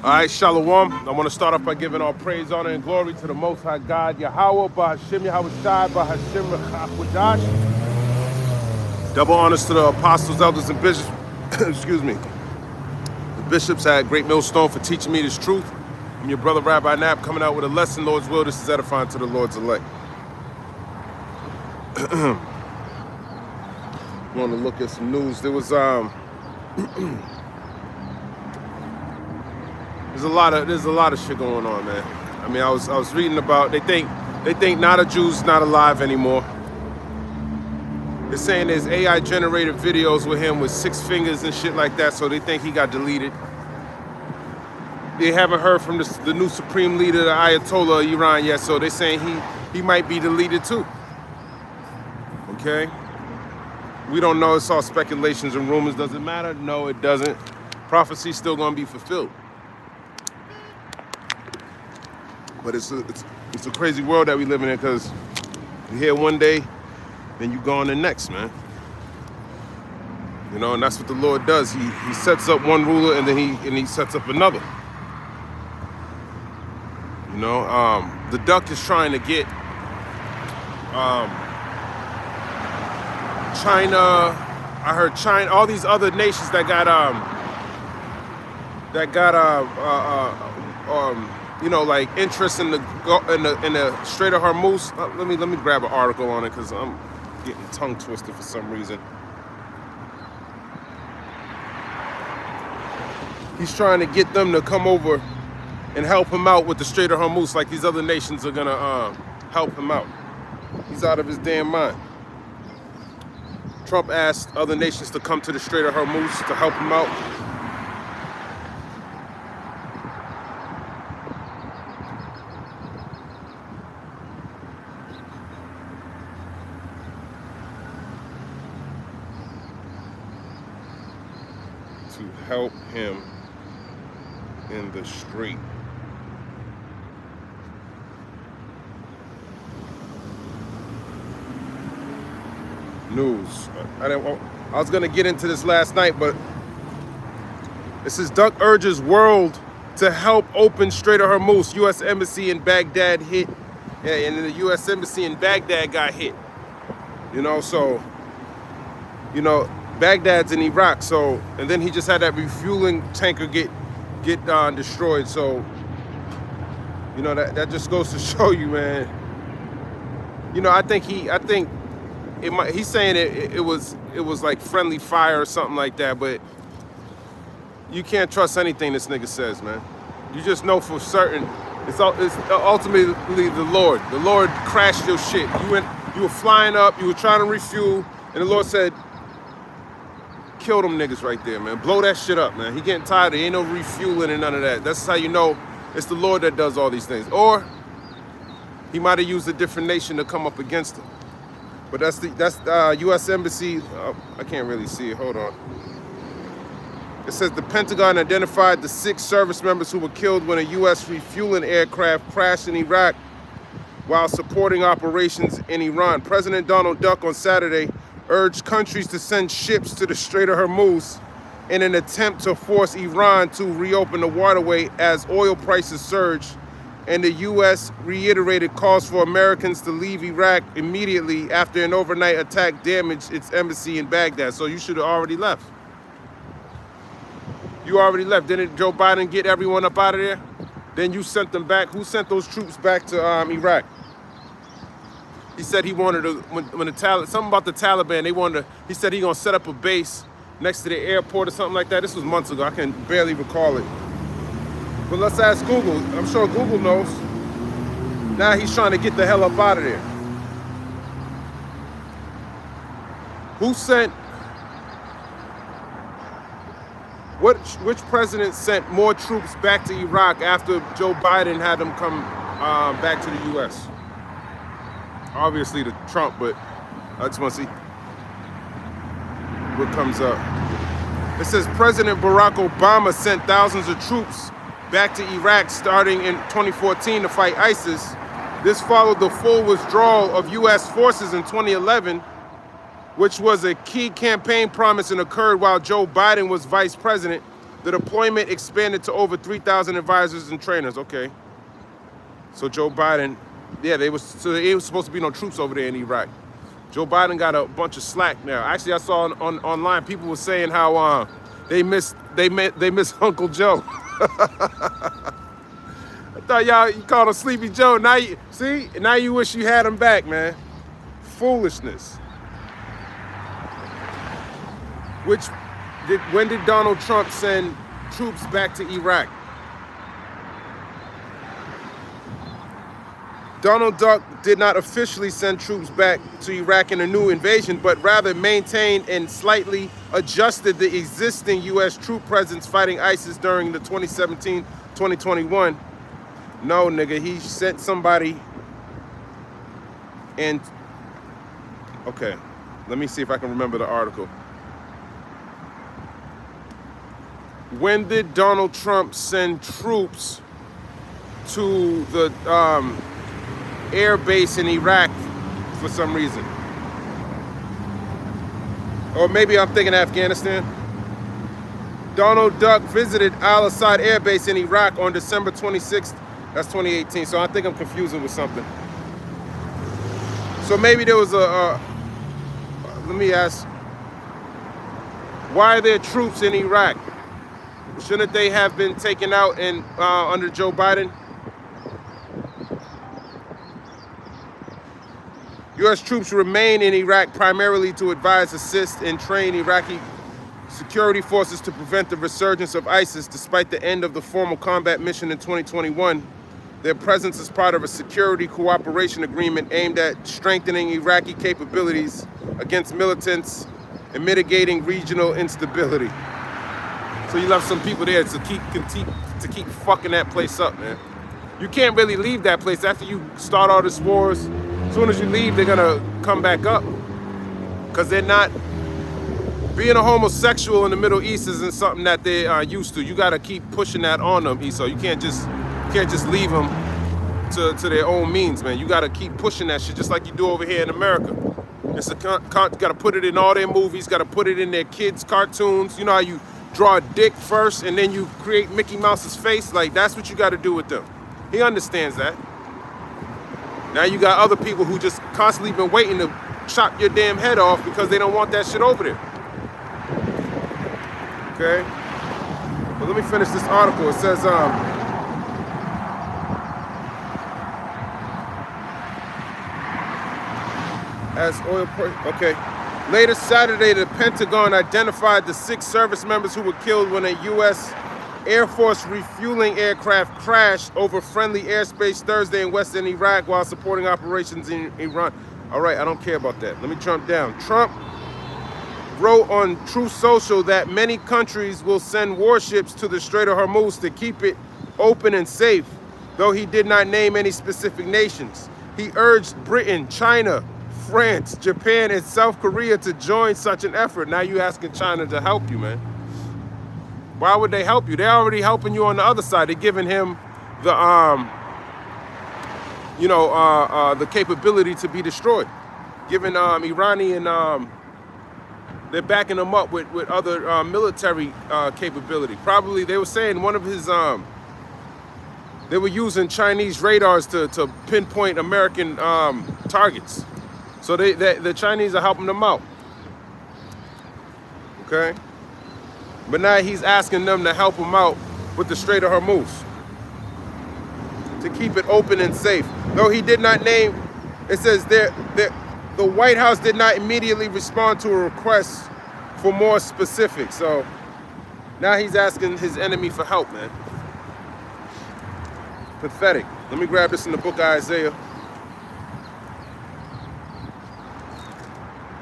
All right, Shalom. I want to start off by giving all praise, honor, and glory to the Most High God, Yahweh, Bahashim, Yahweh Shai, Bahashim, Rachakwajash. Double honors to the apostles, elders, and bishops. Excuse me. The bishops at Great Millstone for teaching me this truth. I'm your brother, Rabbi Nap, coming out with a lesson, Lord's will. This is edifying to the Lord's elect. Want to look at some news. There was there's a lot of shit going on, man. I mean, I was reading about they think not a Jew's not alive anymore. They're saying there's AI generated videos with him with 6 fingers and shit like that, so they think he got deleted. They haven't heard from the new supreme leader, the Ayatollah of Iran yet, so they're saying he might be deleted too. Okay? We don't know. It's all speculations and rumors. Does it matter? No, it doesn't. Prophecy's still gonna be fulfilled. But it's a crazy world that we live in because you're here one day, then you go on the next, man. You know, and that's what the Lord does. He sets up one ruler and then he sets up another. You know, the duck is trying to get China. I heard China, all these other nations that got you know, like interest in the Strait of Hormuz. Let me grab an article on it because I'm getting tongue twisted for some reason. He's trying to get them to come over and help him out with the Strait of Hormuz, like these other nations are gonna help him out. He's out of his damn mind. Trump asked other nations to come to the Strait of Hormuz to help him out. To help him in the strait. News. I was gonna get into this last night, but it says Duck urges world to help open Strait of Hormuz. U.S. Embassy in Baghdad hit. Yeah, and then the U.S. Embassy in Baghdad got hit. You know, so, you know, Baghdad's in Iraq, so, and then he just had that refueling tanker get destroyed. So, you know, that just goes to show you, man. You know, I think it might. He's saying it was like friendly fire or something like that, but you can't trust anything this nigga says, man. You just know for certain it's ultimately the Lord. The Lord crashed your shit. You were flying up, you were trying to refuel, and the Lord said, kill them niggas right there, man. Blow that shit up, man. He getting tired. There ain't no refueling and none of that. That's how you know it's the Lord that does all these things. Or he might have used a different nation to come up against him. But that's the U.S. Embassy. I can't really see it. Hold on. It says the Pentagon identified the 6 service members who were killed when a U.S. refueling aircraft crashed in Iraq while supporting operations in Iran. President Donald Duck on Saturday urged countries to send ships to the Strait of Hormuz in an attempt to force Iran to reopen the waterway as oil prices surged, and the U.S. reiterated calls for Americans to leave Iraq immediately after an overnight attack damaged its embassy in Baghdad. So you should have already left. You already left. Didn't Joe Biden get everyone up out of there? Then you sent them back. Who sent those troops back to Iraq? He said he wanted to, when the something about the Taliban, he said he gonna set up a base next to the airport or something like that. This was months ago. I can barely recall it. But let's ask Google. I'm sure Google knows. Now he's trying to get the hell up out of there. Who sent, which president sent more troops back to Iraq after Joe Biden had them come back to the U.S.? Obviously the Trump, but I just want to see what comes up. It says President Barack Obama sent thousands of troops back to Iraq starting in 2014 to fight ISIS. This followed the full withdrawal of U.S. forces in 2011, which was a key campaign promise and occurred while Joe Biden was vice president. The deployment expanded to over 3,000 advisors and trainers. Okay. So Joe Biden, yeah, they was supposed to be no troops over there in Iraq. Joe Biden got a bunch of slack now. Actually, I saw online people were saying how they miss Uncle Joe. I thought you called him Sleepy Joe. Now you wish you had him back, man. Foolishness. When did Donald Trump send troops back to Iraq? Donald Duck did not officially send troops back to Iraq in a new invasion, but rather maintained and slightly adjusted the existing U.S. troop presence fighting ISIS during the 2017-2021. No, nigga, he sent somebody and... Okay, let me see if I can remember the article. When did Donald Trump send troops to the air base in Iraq for some reason? Or maybe I'm thinking Afghanistan. Donald Duck visited Al-Assad Air Base in Iraq on December 26th. That's 2018. So I think I'm confusing with something. So maybe there was let me ask, why are there troops in Iraq? Shouldn't they have been taken out under Joe Biden? U.S. troops remain in Iraq primarily to advise, assist, and train Iraqi security forces to prevent the resurgence of ISIS. Despite the end of the formal combat mission in 2021, their presence is part of a security cooperation agreement aimed at strengthening Iraqi capabilities against militants and mitigating regional instability. So you left some people there to keep fucking that place up, man. You can't really leave that place after you start all these wars. As soon as you leave, they're gonna come back up, because they're not. Being a homosexual in the Middle East isn't something that they are used to. You gotta keep pushing that on them, Esau. You can't just leave them to their own means, man. You gotta keep pushing that shit, just like you do over here in America. Gotta put it in all their movies. Gotta put it in their kids' cartoons. You know how you draw a dick first and then you create Mickey Mouse's face? Like, that's what you got to do with them. He understands that. Now you got other people who just constantly been waiting to chop your damn head off because they don't want that shit over there. Okay? But let me finish this article. It says, as oil... Okay. Later Saturday, the Pentagon identified the 6 service members who were killed when a U.S. Air Force refueling aircraft crashed over friendly airspace Thursday in western Iraq while supporting operations in Iran. All right, I don't care about that. Let me jump down. Trump wrote on Truth Social that many countries will send warships to the Strait of Hormuz to keep it open and safe, though he did not name any specific nations. He urged Britain, China, France, Japan, and South Korea to join such an effort. Now you asking China to help you, man. Why would they help you? They're already helping you on the other side. They're giving him the, the capability to be destroyed. Giving Iranian, they're backing him up with other military capability. Probably, they were saying one of his, they were using Chinese radars to pinpoint American targets. So the Chinese are helping them out, okay? But now he's asking them to help him out with the Strait of Hormuz, to keep it open and safe. Though he did not name, it says the White House did not immediately respond to a request for more specifics. So now he's asking his enemy for help, man. Pathetic. Let me grab this in the book of Isaiah.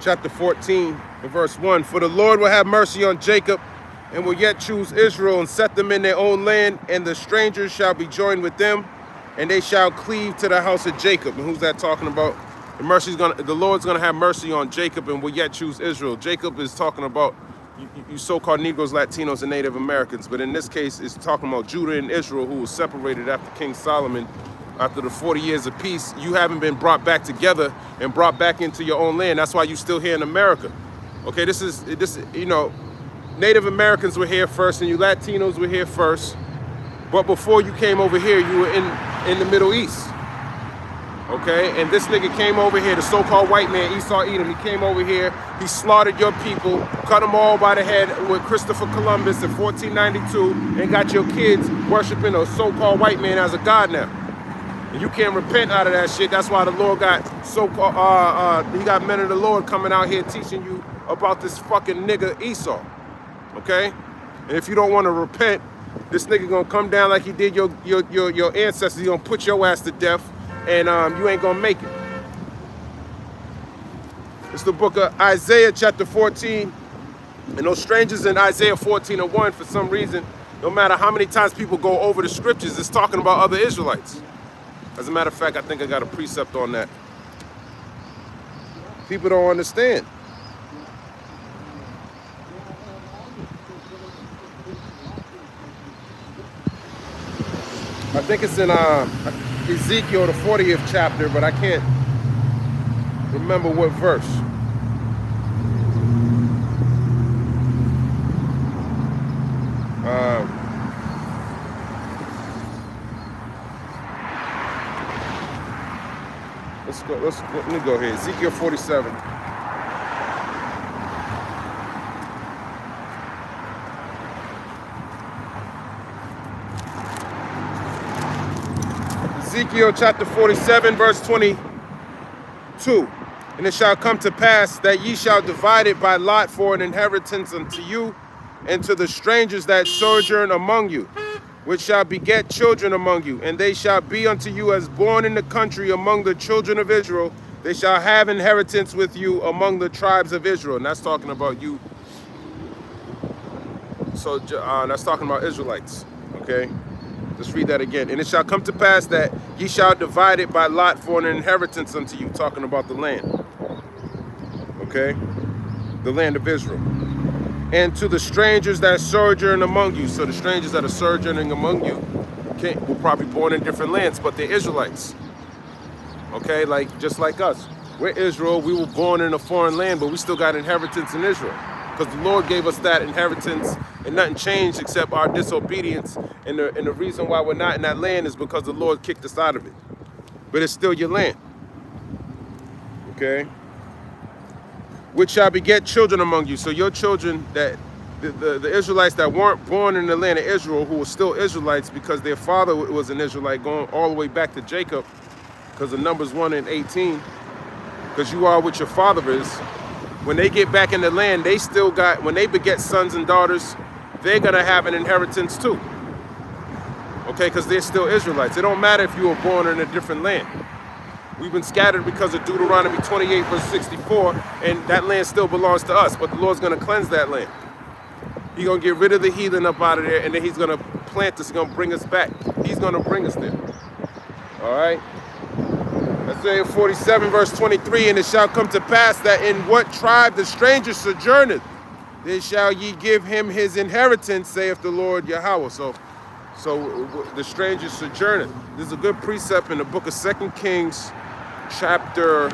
Chapter 14, verse 1. For the Lord will have mercy on Jacob and will yet choose Israel and set them in their own land, and the strangers shall be joined with them, and they shall cleave to the house of Jacob. And who's that talking about? The Lord's gonna have mercy on Jacob and will yet choose Israel. Jacob is talking about you so-called Negroes, Latinos, and Native Americans, but in this case, it's talking about Judah and Israel, who was separated after King Solomon. After the 40 years of peace, you haven't been brought back together and brought back into your own land. That's why you're still here in America. Okay, this is, Native Americans were here first and you Latinos were here first. But before you came over here, you were in the Middle East. Okay? And this nigga came over here, the so-called white man, Esau Edom. He came over here, he slaughtered your people, cut them all by the head with Christopher Columbus in 1492, and got your kids worshiping a so-called white man as a god now. And you can't repent out of that shit. That's why the Lord got so-called, he got men of the Lord coming out here teaching you about this fucking nigga Esau. Okay? And if you don't want to repent, this nigga gonna come down like he did your ancestors. He gonna put your ass to death, and you ain't gonna make it. It's the book of Isaiah chapter 14. And those strangers in Isaiah 14:1, for some reason, no matter how many times people go over the scriptures, it's talking about other Israelites. As a matter of fact, I think I got a precept on that. People don't understand. I think it's in Ezekiel, the 40th chapter, but I can't remember what verse. Let me go here. Ezekiel 47. Ezekiel chapter 47, verse 22. And it shall come to pass that ye shall divide it by lot for an inheritance unto you, and to the strangers that sojourn among you, which shall beget children among you, and they shall be unto you as born in the country among the children of Israel. They shall have inheritance with you among the tribes of Israel. And that's talking about you. So that's talking about Israelites, okay? Let's read that again. And it shall come to pass that ye shall divide it by lot for an inheritance unto you, talking about the land, okay? The land of Israel. And to the strangers that sojourn among you. So the strangers that are sojourning among you were probably born in different lands, but they're Israelites. Okay, just like us. We're Israel, we were born in a foreign land, but we still got inheritance in Israel. Because the Lord gave us that inheritance, and nothing changed except our disobedience. And the reason why we're not in that land is because the Lord kicked us out of it. But it's still your land. Okay? Which shall beget children among you. So your children, that the Israelites that weren't born in the land of Israel, who were still Israelites because their father was an Israelite, going all the way back to Jacob, because of Numbers 1 and 18, because you are what your father is. When they get back in the land, they still got, when they beget sons and daughters, they're going to have an inheritance too. Okay, because they're still Israelites. It don't matter if you were born in a different land. We've been scattered because of Deuteronomy 28, verse 64, and that land still belongs to us, but the Lord's going to cleanse that land. He's going to get rid of the heathen up out of there, and then he's going to plant us, he's going to bring us back. He's going to bring us there. All right? Isaiah 47, verse 23, and it shall come to pass that in what tribe the stranger sojourneth, then shall ye give him his inheritance, saith the Lord Yahweh. So the stranger sojourneth. This is a good precept in the book of 2 Kings, chapter.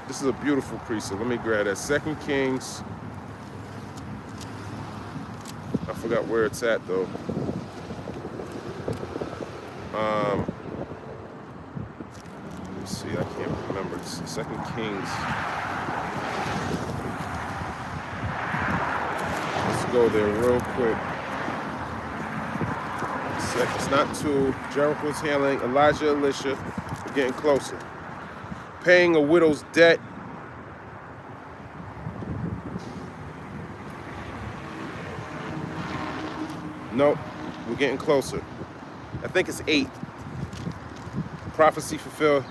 This is a beautiful precept. Let me grab that. 2 Kings. I forgot where it's at though. Let me see. I can't remember. It's 2 Kings. Let's go there real quick. It's not two. Jericho's handling Elijah, Elisha. We're getting closer. Paying a widow's debt. Nope. We're getting closer. I think it's 8. Prophecy fulfilled.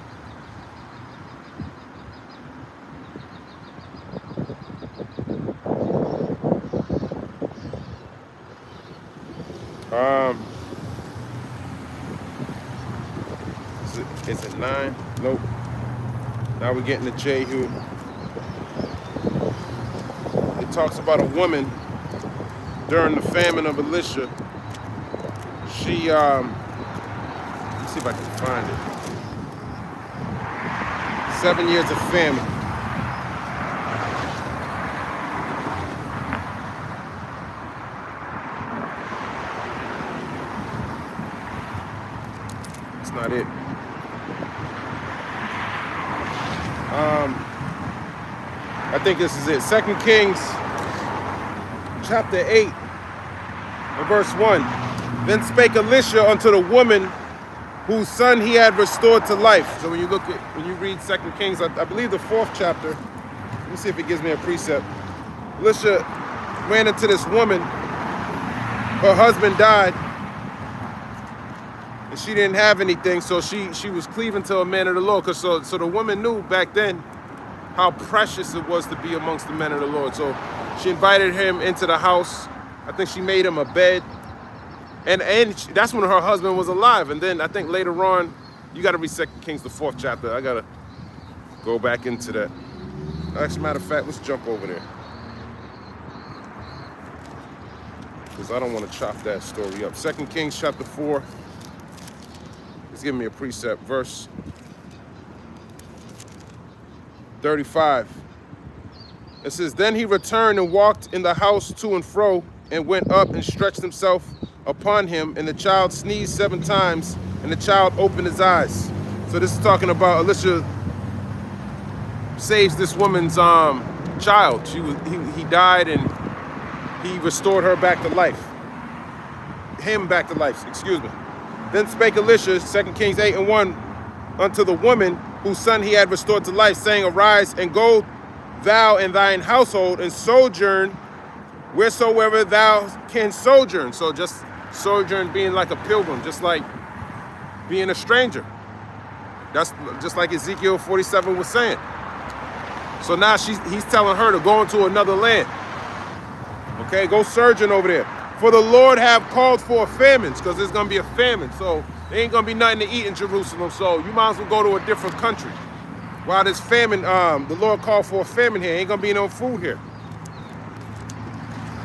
Is it 9? Nope. Now we're getting to Jehu. It talks about a woman during the famine of Elisha. She, let's see if I can find it. 7 years of famine. not it. I think this is it. 2 Kings chapter 8 and verse 1. Then spake Elisha unto the woman whose son he had restored to life. So when you read 2 Kings, I believe the 4th chapter, let me see if it gives me a precept. Elisha ran into this woman. Her husband died, and she didn't have anything, so she was cleaving to a man of the Lord. So the woman knew back then how precious it was to be amongst the men of the Lord. So she invited him into the house. I think she made him a bed. And that's when her husband was alive. And then I think later on, you got to read 2 Kings, the 4th chapter. I got to go back into that. As a matter of fact, let's jump over there, because I don't want to chop that story up. 2 Kings chapter 4. It's giving me a precept. Verse 35. It says, Then he returned and walked in the house to and fro, and went up and stretched himself upon him, and the child sneezed 7 times, and the child opened his eyes. So this is talking about Elisha saves this woman's child. He died, and he restored her back to life. Him back to life, excuse me. Then spake Elisha, 2 Kings 8 and 1, unto the woman whose son he had restored to life, saying, Arise and go thou and thine household, and sojourn wheresoever thou canst sojourn. So just sojourn being like a pilgrim, just like being a stranger. That's just like Ezekiel 47 was saying. So now he's telling her to go into another land. Okay, go sojourn over there. For the Lord have called for famines, because there's going to be a famine. So there ain't going to be nothing to eat in Jerusalem. So you might as well go to a different country. While this famine, the Lord called for a famine here. Ain't going to be no food here.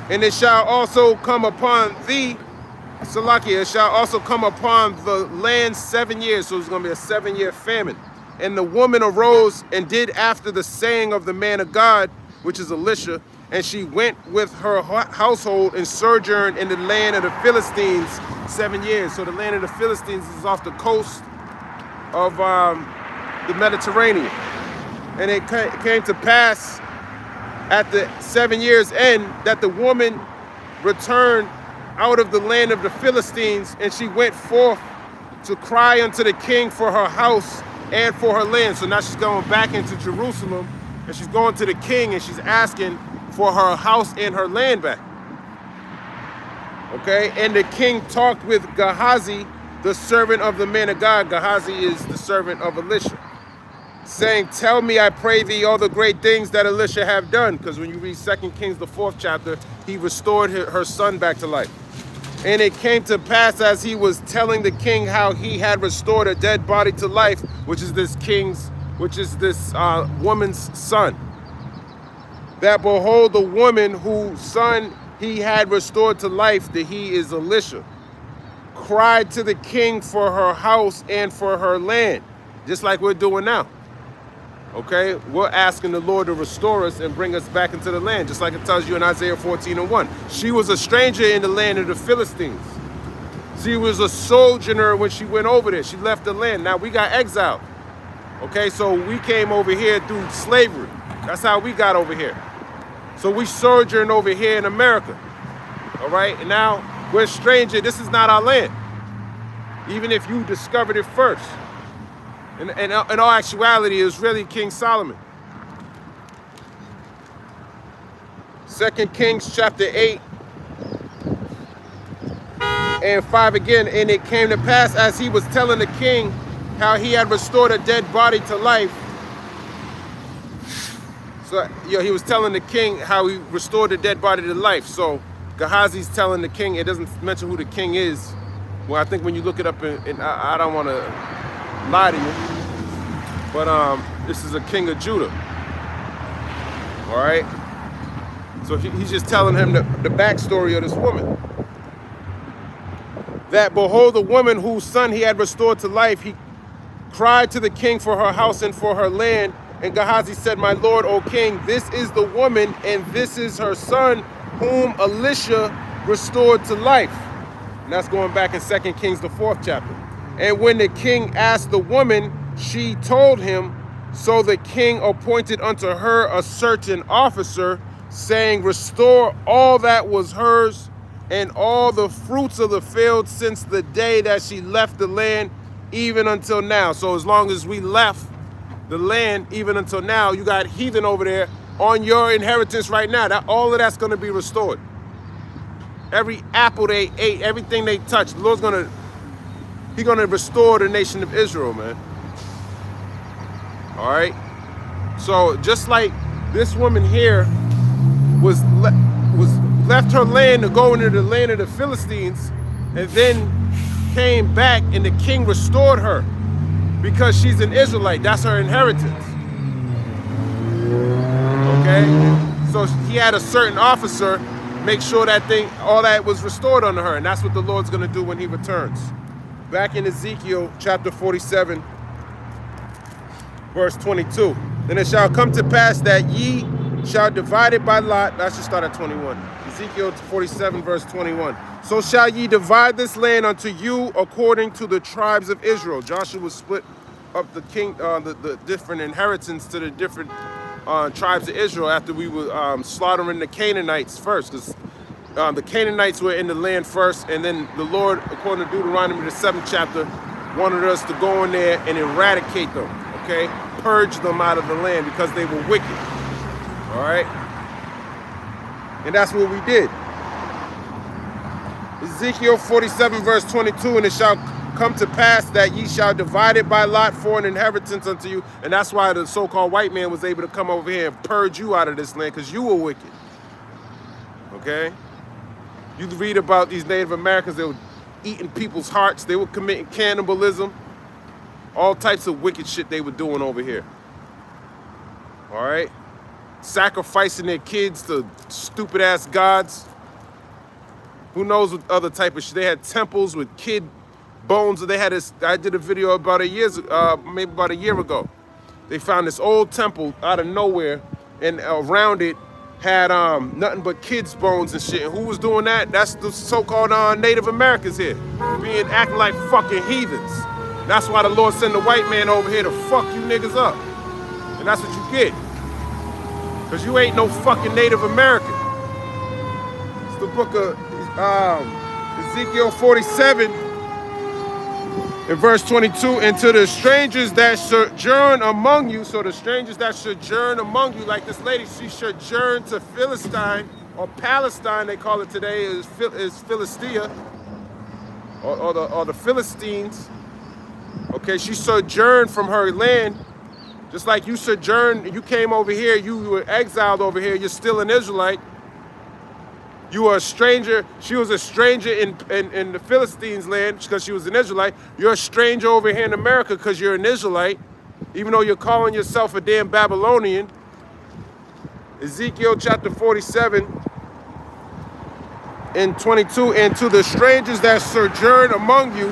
And it shall also come upon thee, Salakia, it shall also come upon the land 7 years. So it's going to be a 7-year famine. And the woman arose and did after the saying of the man of God, which is Elisha, and she went with her household and sojourned in the land of the Philistines 7 years. So the land of the Philistines is off the coast of the Mediterranean. And it came to pass at the 7 years' end that the woman returned out of the land of the Philistines, and she went forth to cry unto the king for her house and for her land. So now she's going back into Jerusalem, and she's going to the king, and she's asking for her house and her land back. Okay, and the king talked with Gehazi, the servant of the man of God. Gehazi is the servant of Elisha, saying, Tell me, I pray thee, all the great things that Elisha have done. Because when you read 2 Kings, the 4th chapter, he restored her son back to life. And it came to pass, as he was telling the king how he had restored a dead body to life, which is this woman's son, that behold, the woman whose son he had restored to life, that he is Elisha, cried to the king for her house and for her land, just like we're doing now. Okay, we're asking the Lord to restore us and bring us back into the land, just like it tells you in Isaiah 14 and 1. She was a stranger in the land of the Philistines. She was a sojourner when she went over there. She left the land. Now we got exiled. Okay, so we came over here through slavery. That's how we got over here. So we sojourn over here in America. All right, and now we're a stranger. This is not our land, even if you discovered it first. In all actuality, it was really King Solomon. 2 Kings chapter 8 and 5 again. And it came to pass, as he was telling the king how he had restored a dead body to life. So he was telling the king how he restored a dead body to life. So Gehazi's telling the king, it doesn't mention who the king is. Well, I think when you look it up, I don't want to lie to you, but this is a king of Judah. All right. So he's just telling him the backstory of this woman. That behold, the woman whose son he had restored to life, he cried to the king for her house and for her land. And Gehazi said, My lord, O king, this is the woman, and this is her son, whom Elisha restored to life. And that's going back in 2 Kings, the 4th chapter. And when the king asked the woman, she told him. So the king appointed unto her a certain officer, saying, restore all that was hers, and all the fruits of the field since the day that she left the land, even until now. So as long as we left the land, even until now, you got heathen over there on your inheritance right now. That all of that's going to be restored. Every apple they ate, everything they touched, the Lord's He's going to restore the nation of Israel, man. All right. So just like this woman here was left her land to go into the land of the Philistines, and then came back, and the king restored her because she's an Israelite. That's her inheritance. Okay. So he had a certain officer make sure that all that was restored unto her, and that's what the Lord's going to do when he returns. Back in Ezekiel chapter 47. Verse 22. Then it shall come to pass that ye shall divide it by lot. That should start at 21. Ezekiel 47 verse 21. So shall ye divide this land unto you according to the tribes of Israel. Joshua split up the different inheritance to the different tribes of Israel after we were slaughtering the Canaanites first, because the Canaanites were in the land first, and then the Lord, according to Deuteronomy the 7th chapter, wanted us to go in there and eradicate them. Okay, purge them out of the land because they were wicked. All right, and that's what we did. Ezekiel 47 verse 22, and it shall come to pass that ye shall divide it by lot for an inheritance unto you. And that's why the so-called white man was able to come over here and purge you out of this land, because you were wicked. Okay, you read about these Native Americans, they were eating people's hearts, they were committing cannibalism. All types of wicked shit they were doing over here. All right? Sacrificing their kids to stupid ass gods. Who knows what other type of shit. They had temples with kid bones. They had this, I did a video about maybe about a year ago. They found this old temple out of nowhere, and around it had nothing but kids' bones and shit. And who was doing that? That's the so-called Native Americans here, acting like fucking heathens. That's why the Lord sent the white man over here to fuck you niggas up. And that's what you get. Because you ain't no fucking Native American. It's the book of Ezekiel 47 in verse 22. And to the strangers that sojourn among you. So the strangers that sojourn among you, like this lady, she sojourned to Philistine, or Palestine they call it today, is Philistia, or the Philistines. Okay, she sojourned from her land, just like you sojourned. You came over here, you were exiled over here, you're still an Israelite. You are a stranger. She was a stranger in the Philistines' land because she was an Israelite. You're a stranger over here in America because you're an Israelite, even though you're calling yourself a damn Babylonian. Ezekiel chapter 47 and 22, and to the strangers that sojourn among you,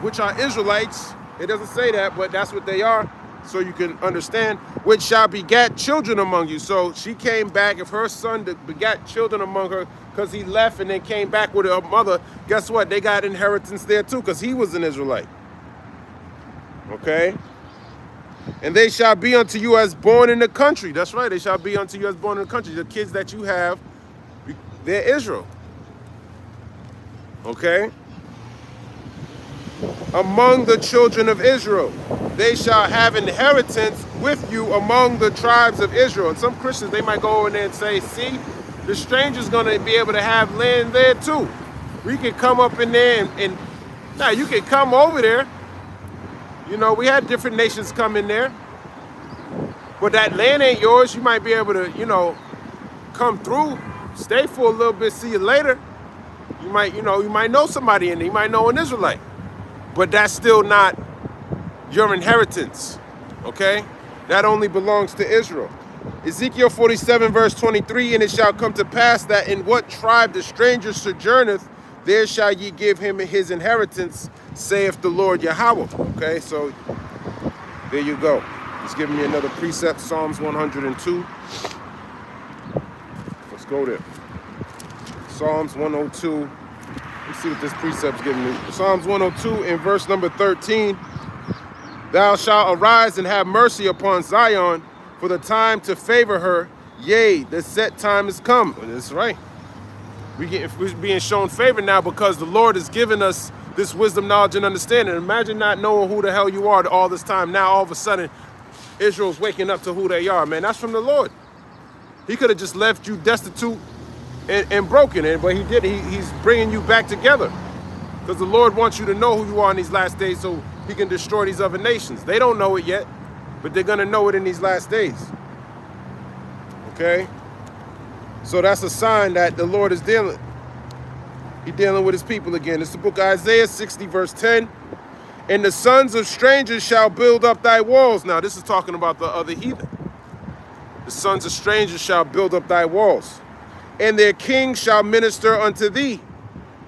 which are Israelites. It doesn't say that, but that's what they are, so you can understand. Which shall begat children among you. So she came back. If her son begat children among her, because he left and then came back with her mother, guess what? They got inheritance there too, because he was an Israelite. Okay? And they shall be unto you as born in the country. That's right. They shall be unto you as born in the country. The kids that you have, they're Israel. Okay? Among the children of Israel, they shall have inheritance with you among the tribes of Israel. And some Christians, they might go in there and say, see, the stranger's going to be able to have land there too. We can come up in there and now you can come over there. You know, we had different nations come in there. But that land ain't yours. You might be able to, you know, come through, stay for a little bit, see you later. You might, you might know somebody in there. You might know an Israelite. But that's still not your inheritance, okay? That only belongs to Israel. Ezekiel 47 verse 23, and it shall come to pass that in what tribe the stranger sojourneth, there shall ye give him his inheritance, saith the Lord Yahweh. Okay, so there you go. He's giving me another precept, Psalms 102. Let's go there. Psalms 102 Let's see what this precept's giving me. Psalms 102 in verse number 13. Thou shalt arise and have mercy upon Zion, for the time to favor her. Yea, the set time is come. And that's right. We're being shown favor now because the Lord has given us this wisdom, knowledge, and understanding. Imagine not knowing who the hell you are all this time. Now, all of a sudden, Israel's waking up to who they are, man. That's from the Lord. He could have just left you destitute and broken, but he did. He's bringing you back together because the Lord wants you to know who you are in these last days so he can destroy these other nations. They don't know it yet, but they're going to know it in these last days. Okay? So that's a sign that the Lord is dealing. He's dealing with his people again. It's the book of Isaiah 60, verse 10. And the sons of strangers shall build up thy walls. Now, this is talking about the other heathen. The sons of strangers shall build up thy walls. And their kings shall minister unto thee.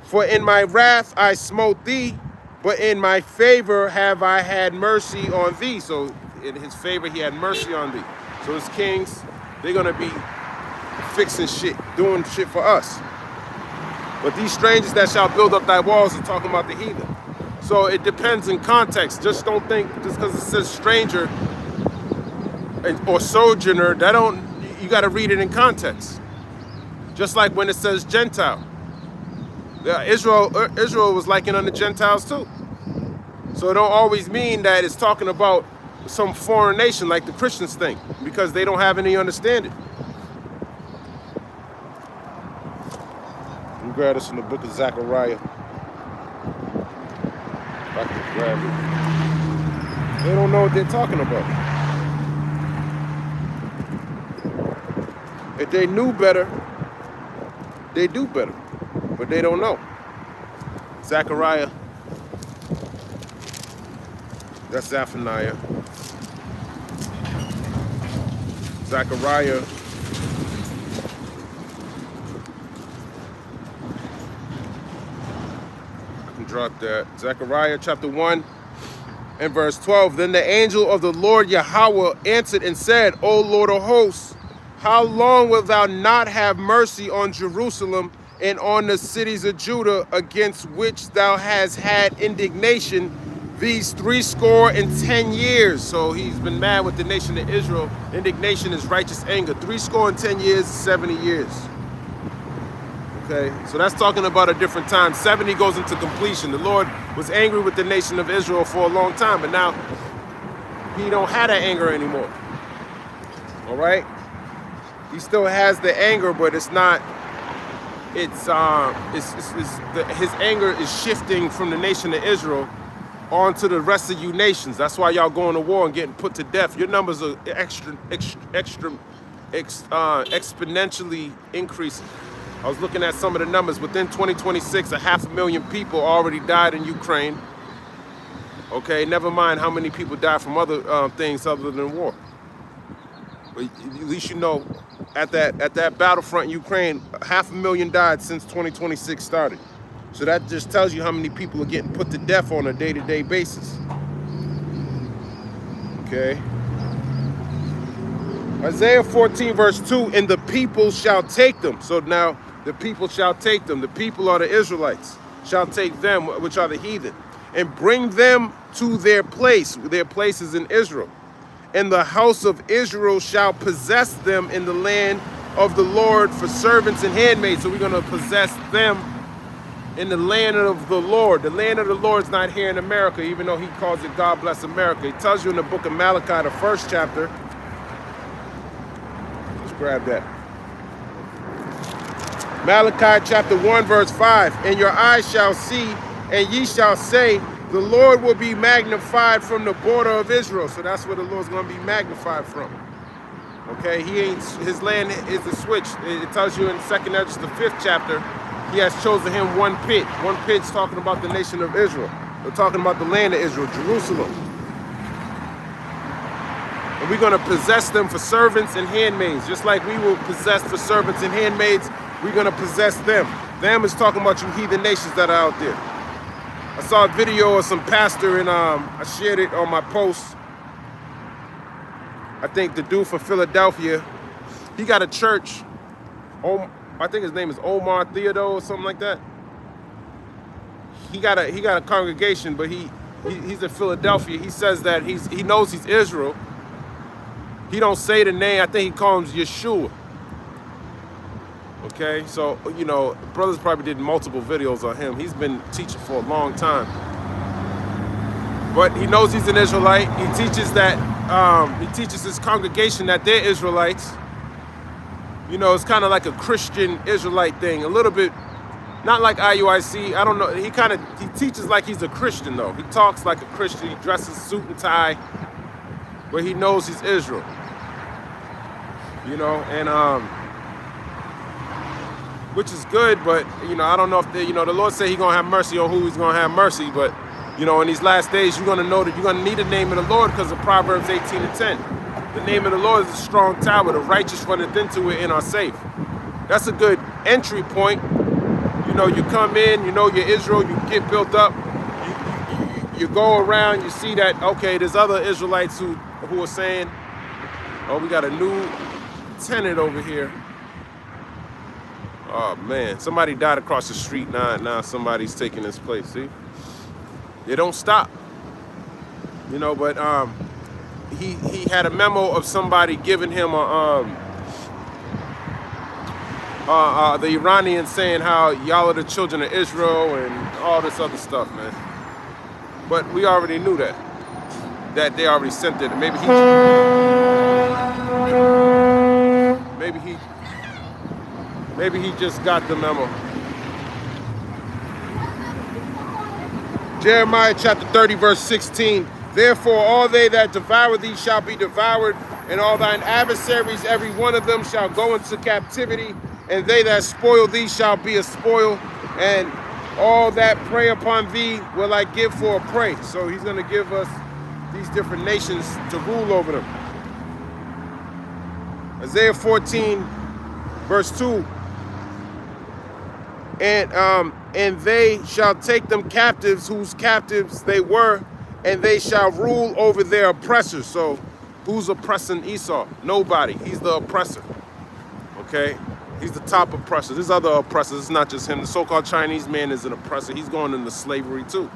For in my wrath I smote thee, but in my favor have I had mercy on thee. So in his favor, he had mercy on thee. So his kings, they're going to be fixing shit, doing shit for us. But these strangers that shall build up thy walls are talking about the heathen. So it depends in context. Just don't think just because it says stranger or sojourner, you got to read it in context. Just like when it says Gentile. Israel was likened unto Gentiles too. So it don't always mean that it's talking about some foreign nation like the Christians think, because they don't have any understanding. We grab this in the book of Zechariah. If I can grab it. They don't know what they're talking about. If they knew better, they do better. But they don't know. Zechariah. That's Zephaniah. Zechariah. I can drop that. Zechariah chapter 1 and verse 12. Then the angel of the Lord Yahweh answered and said, O Lord of hosts, how long wilt thou not have mercy on Jerusalem and on the cities of Judah, against which thou hast had indignation these 70 years? So he's been mad with the nation of Israel. Indignation is righteous anger. 70 years, 70 years. Okay, so that's talking about a different time. 70 goes into completion. The Lord was angry with the nation of Israel for a long time, but now he don't have that anger anymore. All right? He still has the anger, but it's not. His anger is shifting from the nation of Israel onto the rest of you nations. That's why y'all going to war and getting put to death. Your numbers are exponentially increasing. I was looking at some of the numbers. Within 2026, 500,000 people already died in Ukraine. Okay, never mind how many people died from other things other than war. But at least you know, at that battlefront in Ukraine, 500,000 died since 2026 started. So that just tells you how many people are getting put to death on a day-to-day basis. Okay. Isaiah 14 verse 2, and the people shall take them. So now the people shall take them. The people are the Israelites. Shall take them, which are the heathen, and bring them to their place. Their place is in Israel. And the house of Israel shall possess them in the land of the Lord for servants and handmaids. So we're going to possess them in the land of the Lord. The land of the Lord's not here in America, even though he calls it God Bless America. He tells you in the book of Malachi, the 1st chapter. Let's grab that. Malachi chapter 1 verse 5. And your eyes shall see, and ye shall say, the Lord will be magnified from the border of Israel. So that's where the Lord's going to be magnified from. Okay, his land is the switch. It tells you in 2nd Ezra, the 5th chapter, he has chosen him one pit. One pit's talking about the nation of Israel. They're talking about the land of Israel, Jerusalem. And we're going to possess them for servants and handmaids. Just like we will possess for servants and handmaids, we're going to possess them. Them is talking about you heathen nations that are out there. I saw a video of some pastor, and I shared it on my post. I think the dude from Philadelphia, he got a church. I think his name is Omar Theodore or something like that. he got a congregation, but he's in Philadelphia. He says that he knows he's Israel. He don't say the name. I think he calls him Yeshua. Okay, so you know, brothers probably did multiple videos on him. He's been teaching for a long time, but he knows he's an Israelite. He teaches that he teaches his congregation that they're Israelites. You know, it's kind of like a Christian Israelite thing, a little bit, not like IUIC. I don't know. He teaches like he's a Christian though. He talks like a Christian. He dresses suit and tie, but he knows he's Israel. You know, and which is good, but you know, I don't know if the Lord said He's gonna have mercy on who He's gonna have mercy, but you know, in these last days, you're gonna know that you're gonna need the name of the Lord because of Proverbs 18:10. The name of the Lord is a strong tower. The righteous runneth into it and are safe. That's a good entry point. You know, you come in, you know you're Israel, you get built up, you go around, you see that, okay, there's other Israelites who are saying, oh, we got a new tenant over here. Oh man, somebody died across the street. Now somebody's taking his place. See, they don't stop. You know, but he had a memo of somebody giving him the Iranians saying how y'all are the children of Israel and all this other stuff, man. But we already knew that they already sent it. Maybe he just got the memo. Jeremiah chapter 30, verse 16. Therefore all they that devour thee shall be devoured, and all thine adversaries, every one of them, shall go into captivity, and they that spoil thee shall be a spoil, and all that prey upon thee will I give for a prey. So he's going to give us these different nations to rule over them. Isaiah 14, verse 2. And they shall take them captives, whose captives they were, and they shall rule over their oppressors. So who's oppressing Esau? Nobody. He's the oppressor. Okay? He's the top oppressor. There's other oppressors. It's not just him. The so-called Chinese man is an oppressor. He's going into slavery too.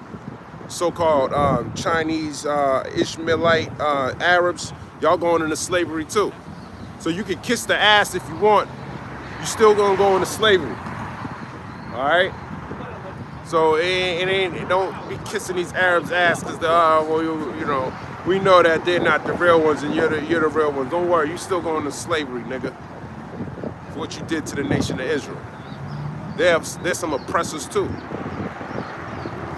So-called Chinese, Ishmaelite, Arabs, y'all going into slavery too. So you can kiss the ass if you want. You're still going to go into slavery. All right? So don't be kissing these Arabs' ass because you know, we know that they're not the real ones and you're the real ones. Don't worry, you still going to slavery, nigga. For what you did to the nation of Israel. There's some oppressors too.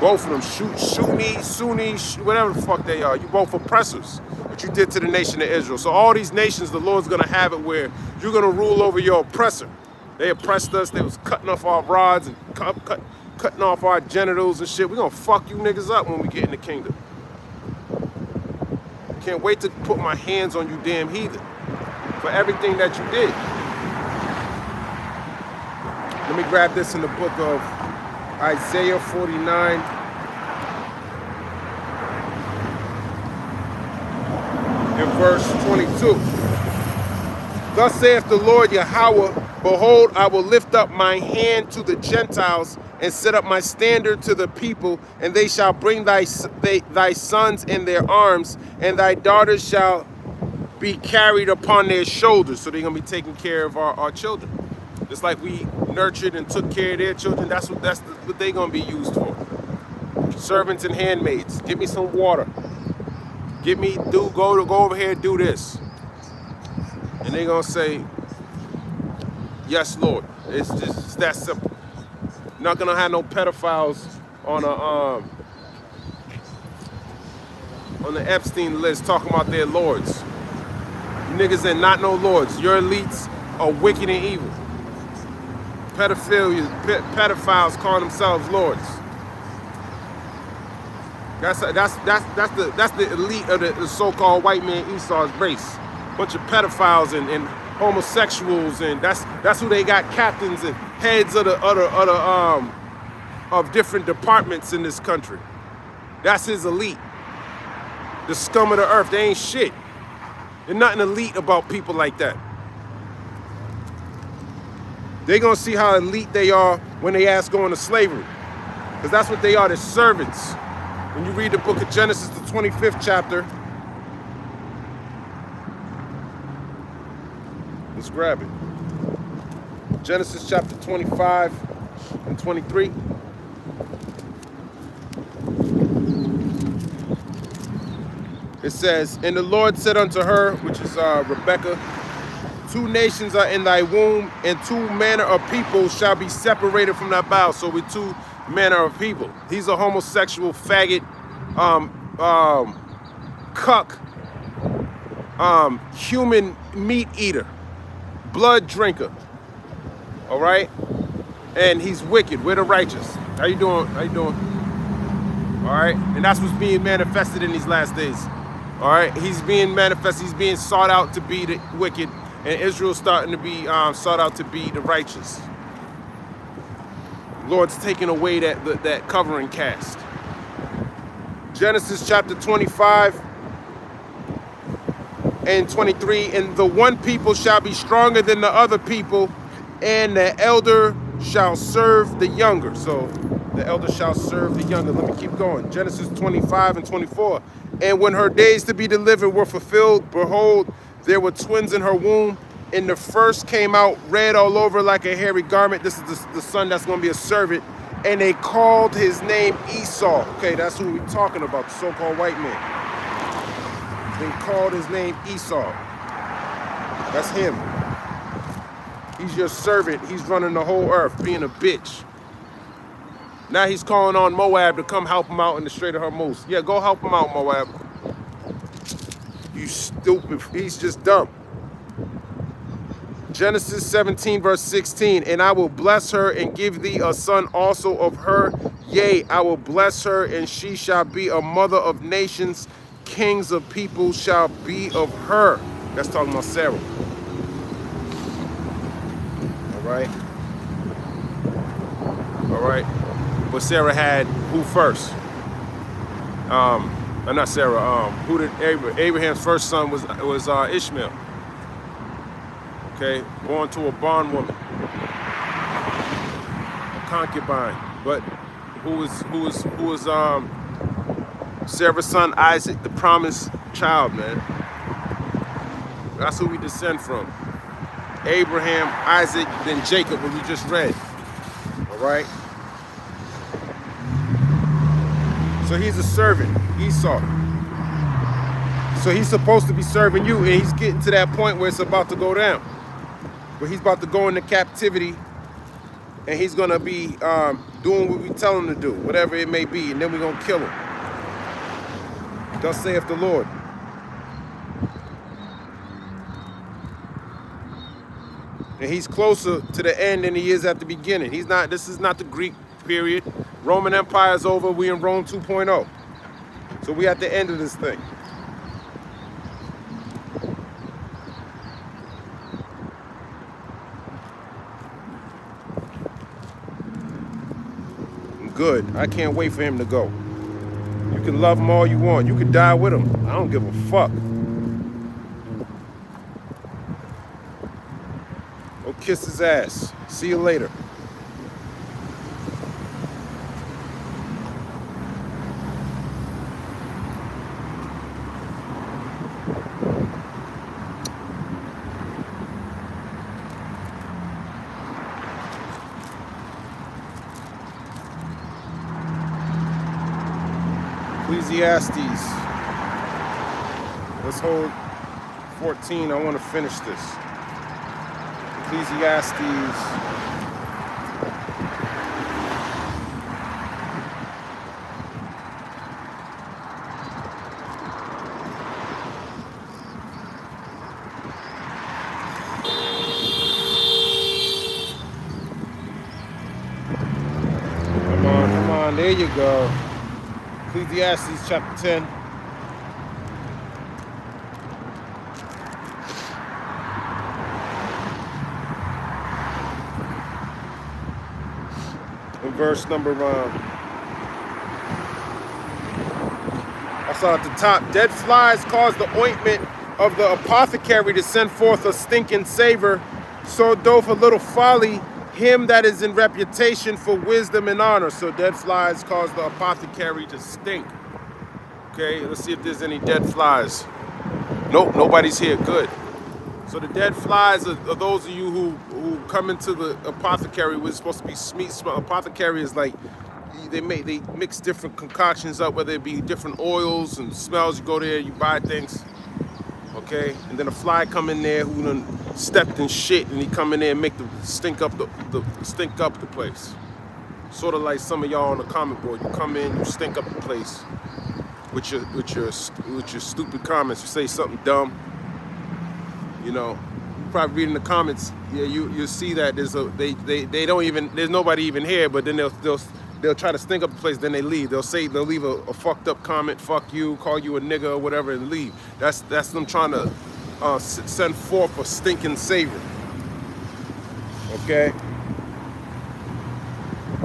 Both of them, Sunni, whatever the fuck they are. You both oppressors. What you did to the nation of Israel. So all these nations, the Lord's gonna have it where you're gonna rule over your oppressor. They oppressed us. They was cutting off our rods and cutting off our genitals and shit. We're gonna fuck you niggas up when we get in the kingdom. Can't wait to put my hands on you damn heathen for everything that you did. Let me grab this in the book of Isaiah 49. In verse 22. Thus saith the Lord Yahweh, behold, I will lift up my hand to the Gentiles and set up my standard to the people, and they shall bring thy sons in their arms, and thy daughters shall be carried upon their shoulders. So they're going to be taking care of our children. Just like we nurtured and took care of their children, that's what they're going to be used for. Servants and handmaids. Give me some water. Go over here and do this. And they're going to say, yes, Lord. It's just that simple. Not going to have no pedophiles on the Epstein list talking about their lords. You niggas ain't not no lords. Your elites are wicked and evil. Pedophiles call themselves lords. That's the elite of the so-called white man Esau's race. Bunch of pedophiles and homosexuals, and that's who they got captains and heads of of different departments in this country. That's his elite. The scum of the earth. They ain't shit. There's nothing elite about people like that. They're gonna see how elite they are when they ask going to slavery. Because that's what they are, they're servants. When you read the book of Genesis, the 25th chapter, let's grab it. Genesis chapter 25 and 23. It says, and the Lord said unto her, which is Rebekah, 2 nations are in thy womb, and 2 manner of people shall be separated from thy bowels. So with 2 manner of people. He's a homosexual, faggot, cuck, human meat eater, blood drinker. All right? And he's wicked. We're the righteous. How you doing? How you doing? All right? And that's what's being manifested in these last days. All right? He's being manifested. He's being sought out to be the wicked. And Israel's starting to be sought out to be the righteous. Lord's taking away that covering cast. Genesis chapter 25 and 23. And the one people shall be stronger than the other people, and the elder shall serve the younger. So the elder shall serve the younger. Let me keep going. Genesis 25 and 24. And when her days to be delivered were fulfilled, behold, there were twins in her womb, and the first came out red all over like a hairy garment. This is the son that's going to be a servant. And they called his name Esau. Okay, that's who we're talking about, the so-called white man. They called his name Esau. That's him. He's your servant. He's running the whole earth, being a bitch. Now he's calling on Moab to come help him out in the Strait of Hormuz. Yeah, go help him out, Moab. You stupid. He's just dumb. Genesis 17, verse 16. And I will bless her and give thee a son also of her. Yea, I will bless her, and she shall be a mother of nations. Kings of people shall be of her. That's talking about Sarah. All right. All right. But Sarah had who first? Not Sarah. Who did Abraham's first son was Ishmael. Okay, born to a bondwoman, a concubine. But who was Sarah's son Isaac, the promised child, man. That's who we descend from. Abraham, Isaac, then Jacob, what we just read. All right. So he's a servant, Esau. So he's supposed to be serving you, and he's getting to that point where it's about to go down. Where he's about to go into captivity, and he's going to be doing what we tell him to do, whatever it may be, and then we're going to kill him. Thus saith the Lord. And he's closer to the end than he is at the beginning. This is not the Greek period. Roman Empire is over. We in Rome 2.0. So we at the end of this thing. Good. I can't wait for him to go. You can love him all you want. You can die with him. I don't give a fuck. Go kiss his ass. See you later. Ecclesiastes. Let's hold 14. I want to finish this. Ecclesiastes. Come on, there you go. Ecclesiastes chapter 10. In verse number, I saw at the top, dead flies cause the ointment of the apothecary to send forth a stinking savor. So doth a little folly him that is in reputation for wisdom and honor. So dead flies cause the apothecary to stink. Okay, let's see if there's any dead flies. Nope, nobody's here. Good. So the dead flies are those of you who come into the apothecary where it's supposed to be sweet smell. Apothecary is like they mix different concoctions up, whether it be different oils and smells. You go there, you buy things. Okay, and then a fly come in there who done stepped in shit, and he come in there and make the stink up the place. Sort of like some of y'all on the comment board. You come in, you stink up the place with your stupid comments. You say something dumb. You know, you probably reading the comments. Yeah, you see that they don't even, there's nobody even here, but then they'll try to stink up the place, then they leave. They'll leave a fucked up comment, fuck you, call you a nigga or whatever, and leave. That's them trying to send forth a stinking savior. Okay?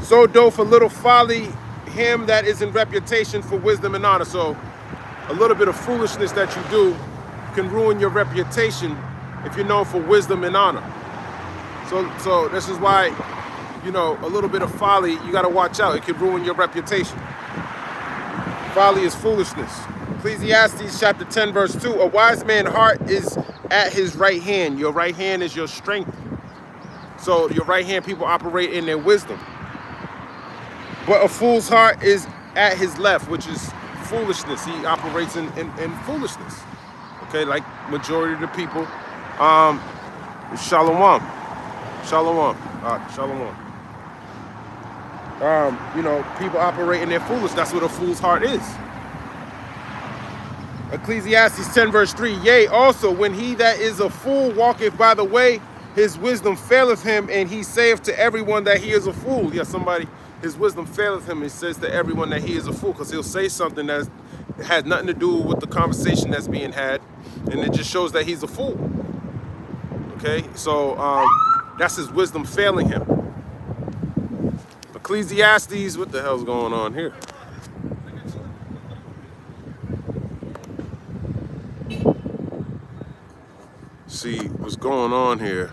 So doth a little folly him that is in reputation for wisdom and honor. So a little bit of foolishness that you do can ruin your reputation if you're known for wisdom and honor. So this is why, you know, a little bit of folly, you got to watch out. It can ruin your reputation. Folly is foolishness. Ecclesiastes chapter 10, verse 2. A wise man's heart is at his right hand. Your right hand is your strength. So your right hand people operate in their wisdom. But a fool's heart is at his left, which is foolishness. He operates in foolishness. Okay, like majority of the people. Shalom. Shalom. Shalom. You know, people operate in their foolish. That's what a fool's heart is. Ecclesiastes 10 verse 3. Yea, also, when he that is a fool walketh by the way, his wisdom faileth him, and he saith to everyone that he is a fool. Yeah, his wisdom faileth him, and he says to everyone that he is a fool, because he'll say something that has nothing to do with the conversation that's being had, and it just shows that he's a fool. Okay, so that's his wisdom failing him. Ecclesiastes, what the hell's going on here? See what's going on here.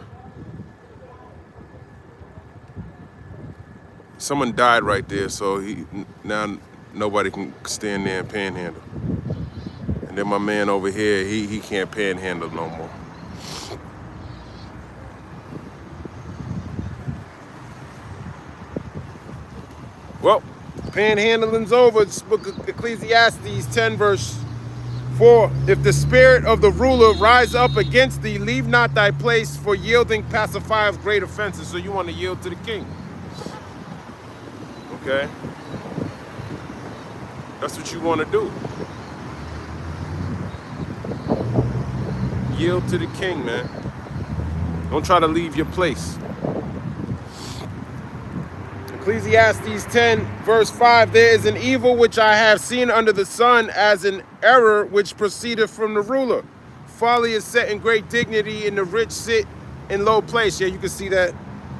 Someone died right there, so now nobody can stand there and panhandle. And then my man over here, he can't panhandle no more. Well, panhandling's over. It's book of Ecclesiastes 10 verse 4. If the spirit of the ruler rise up against thee, leave not thy place, for yielding pacifieth great offenses. So you want to yield to the king. Okay? That's what you want to do. Yield to the king, man. Don't try to leave your place. Ecclesiastes 10 verse 5. There is an evil which I have seen under the sun, as an error which proceedeth from the ruler. Folly is set in great dignity, and the rich sit in low place. Yeah, you can see that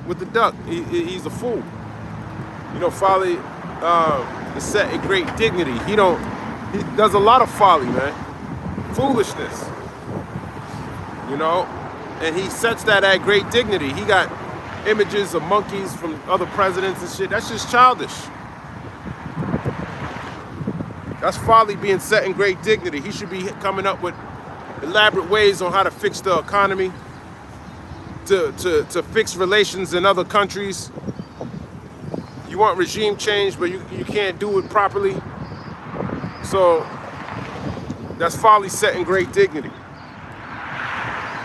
with the duck. He's a fool. You know, folly is set in great dignity. He does a lot of folly, man. Foolishness. You know, and he sets that at great dignity. He got images of monkeys from other presidents and shit. That's just childish. That's folly being set in great dignity. He should be coming up with elaborate ways on how to fix the economy, to fix relations in other countries. You want regime change, but you can't do it properly. So that's folly set in great dignity.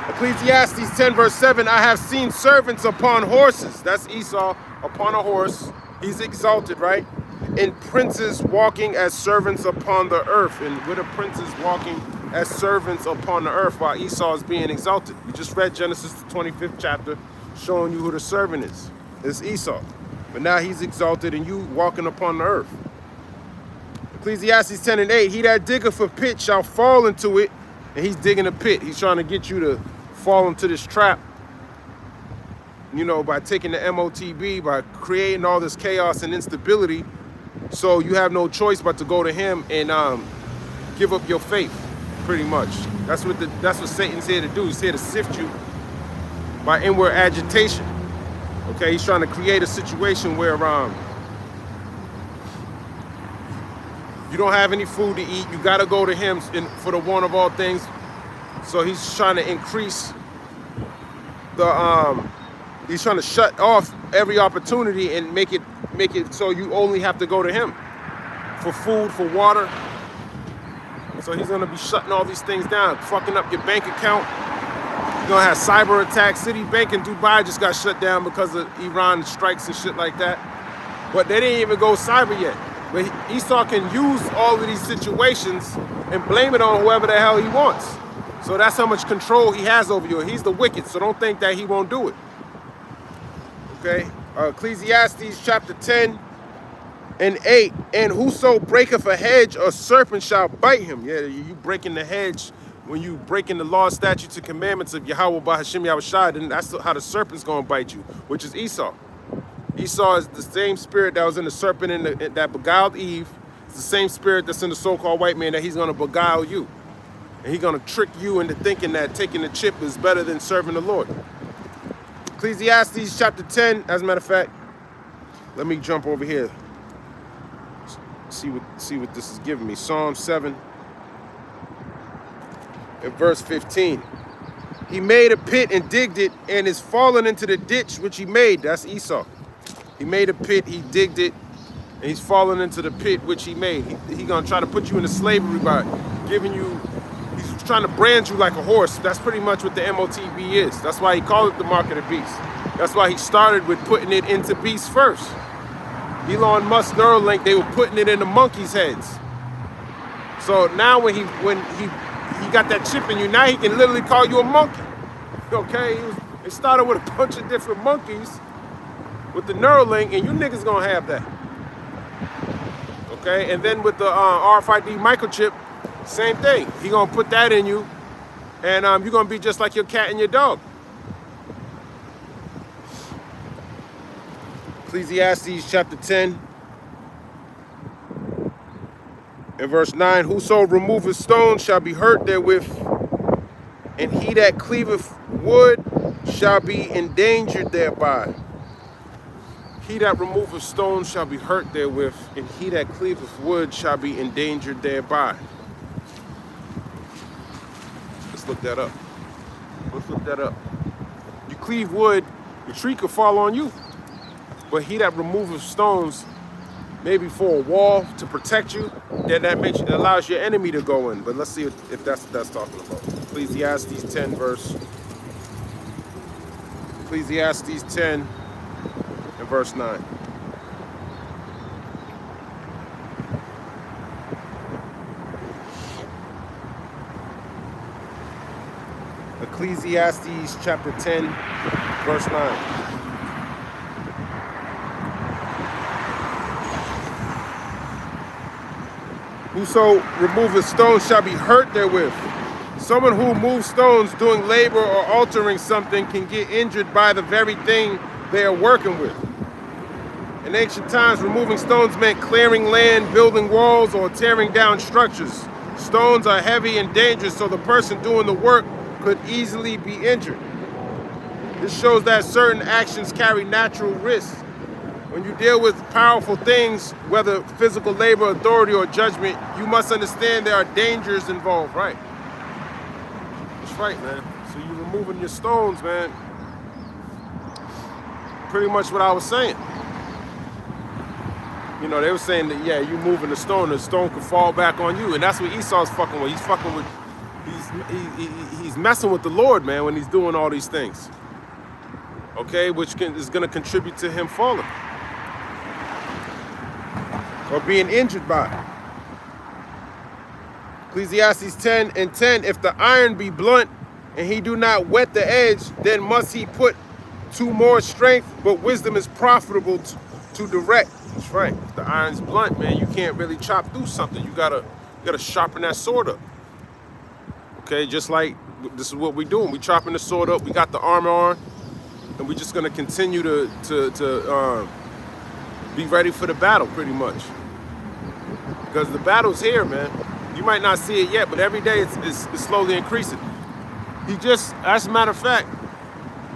Ecclesiastes 10 verse 7, I have seen servants upon horses. That's Esau, upon a horse. He's exalted, right? And princes walking as servants upon the earth. And with a princes walking as servants upon the earth while Esau is being exalted. We just read Genesis the 25th chapter showing you who the servant is. It's Esau. But now he's exalted and you walking upon the earth. Ecclesiastes 10 and 8, he that diggeth a pit shall fall into it. And he's digging a pit. He's trying to get you to fall into this trap, you know, by taking the MOTB, by creating all this chaos and instability. So you have no choice but to go to him and give up your faith, pretty much. That's what Satan's here to do. He's here to sift you by inward agitation. Okay, he's trying to create a situation where you don't have any food to eat. You got to go to him for the one of all things. So he's trying to increase the he's trying to shut off every opportunity and make it so you only have to go to him for food, for water. So he's gonna be shutting all these things down, fucking up your bank account. You're gonna have cyber attacks. Citibank in Dubai just got shut down because of Iran strikes and shit like that. But they didn't even go cyber yet. But Esau can use all of these situations and blame it on whoever the hell he wants. So that's how much control he has over you. He's the wicked, so don't think that he won't do it. Okay? Ecclesiastes chapter 10 and 8. And whoso breaketh a hedge, a serpent shall bite him. Yeah, you breaking the hedge when you breaking the law, statutes, and commandments of Yahweh Bahashim Yahushua, then that's how the serpent's going to bite you, which is Esau. Esau is the same spirit that was in the serpent that beguiled Eve. It's the same spirit that's in the so-called white man that he's going to beguile you. And he's going to trick you into thinking that taking the chip is better than serving the Lord. Ecclesiastes chapter 10, as a matter of fact, let me jump over here. See what this is giving me. Psalm 7 and verse 15. He made a pit and digged it and is fallen into the ditch which he made. That's Esau. He made a pit, he digged it, and he's fallen into the pit which he made. He's going to try to put you into slavery by giving you, he's trying to brand you like a horse. That's pretty much what the MOTB is. That's why he called it the mark of the beast. That's why he started with putting it into beasts first. Elon Musk, Neuralink, they were putting it in the monkeys' heads. So now when he got that chip in you, now he can literally call you a monkey. Okay? It started with a bunch of different monkeys with the Neuralink, and you niggas gonna have that. Okay? And then with the RFID microchip, same thing. He gonna put that in you, and you're gonna be just like your cat and your dog. Ecclesiastes chapter 10 and verse 9. Whoso removeth stones shall be hurt therewith, and he that cleaveth wood shall be endangered thereby. He that removeth stones shall be hurt therewith, and he that cleaveth wood shall be endangered thereby. Let's look that up. Let's look that up. You cleave wood, the tree could fall on you. But he that removeth stones, maybe for a wall to protect you, then that allows your enemy to go in. But let's see if that's what that's talking about. Ecclesiastes 10 verse. Ecclesiastes 10 and verse 9. Ecclesiastes chapter 10, verse 9. Whoso removeth stones shall be hurt therewith. Someone who moves stones doing labor or altering something can get injured by the very thing they are working with. In ancient times, removing stones meant clearing land, building walls, or tearing down structures. Stones are heavy and dangerous, so the person doing the work could easily be injured. This shows that certain actions carry natural risks. When you deal with powerful things, whether physical labor, authority, or judgment, you must understand there are dangers involved, right? That's right, man. So you're removing your stones, man. Pretty much what I was saying. You know, they were saying that, yeah, you moving the stone could fall back on you. And that's what Esau's fucking with. He's fucking with, he's messing with the Lord, man, when he's doing all these things. Okay, which is going to contribute to him falling. Or being injured by it. Ecclesiastes 10 and 10, if the iron be blunt and he do not whet the edge, then must he put to more strength, but wisdom is profitable to direct. That's right. If the iron's blunt, man, you can't really chop through something. You gotta sharpen that sword up. Okay, just like this is what we're doing. We chopping the sword up, we got the armor on, and we're just gonna continue to be ready for the battle pretty much. Because the battle's here, man. You might not see it yet, but every day it's slowly increasing. He just, as a matter of fact,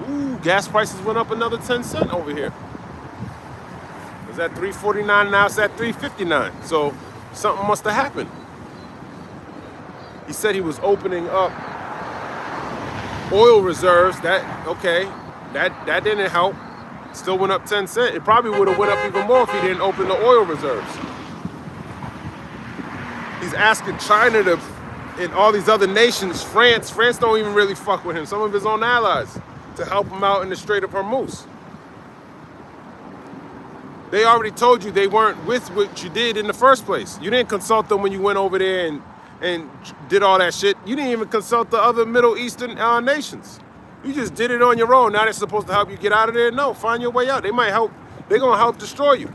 ooh, gas prices went up another 10 cents over here. It was at $3.49, now it's at $3.59. So something must have happened. He said he was opening up oil reserves. That didn't help. Still went up 10 cents. It probably would have went up even more if he didn't open the oil reserves. He's asking China to, and all these other nations, France don't even really fuck with him. Some of his own allies, to help him out in the Strait of Hormuz. They already told you they weren't with what you did in the first place. You didn't consult them when you went over there and did all that shit. You didn't even consult the other Middle Eastern nations. You just did it on your own. Now they're supposed to help you get out of there? No, find your way out. They might help. They're going to help destroy you.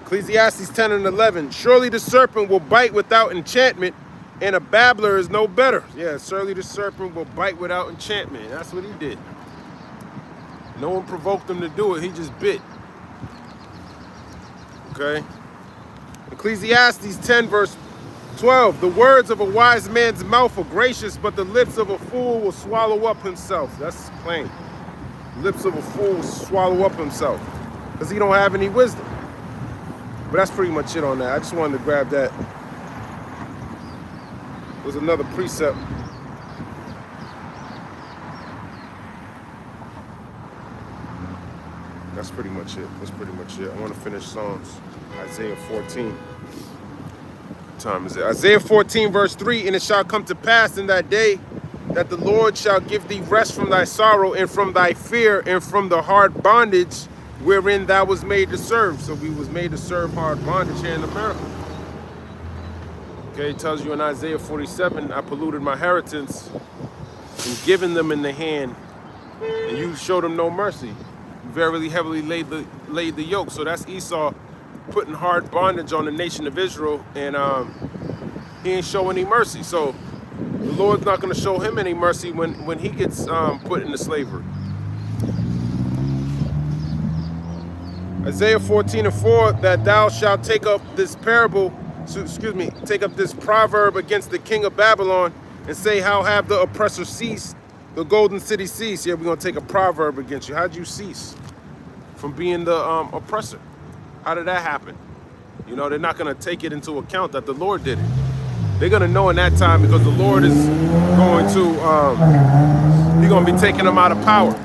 Ecclesiastes 10 and 11. Surely the serpent will bite without enchantment, and a babbler is no better. Yeah, surely the serpent will bite without enchantment. That's what he did. No one provoked him to do it. He just bit. Okay. Ecclesiastes 10 verse 12. The words of a wise man's mouth are gracious, but the lips of a fool will swallow up himself. That's plain. Lips of a fool will swallow up himself because he don't have any wisdom. But that's pretty much it on that. I just wanted to grab that. There's another precept. That's pretty much it. That's pretty much it. I want to finish Psalms. Isaiah 14. What time is it? Isaiah 14 verse 3. And it shall come to pass in that day that the Lord shall give thee rest from thy sorrow and from thy fear and from the hard bondage wherein thou was made to serve. So we was made to serve hard bondage here in America. Okay, it tells you in Isaiah 47, I polluted my inheritance and given them in the hand, and you showed them no mercy. Verily heavily laid the yoke. So that's Esau putting hard bondage on the nation of Israel, and he ain't show any mercy. So the Lord's not going to show him any mercy when he gets put into slavery. Isaiah 14 and 4, that thou shalt take up this parable, take up this proverb against the king of Babylon and say, how have the oppressor ceased? The golden city ceased. Yeah, we're going to take a proverb against you. How'd you cease from being the oppressor? How did that happen? You know, they're not going to take it into account that the Lord did it. They're going to know in that time because the Lord is going to, he's going to be taking them out of power.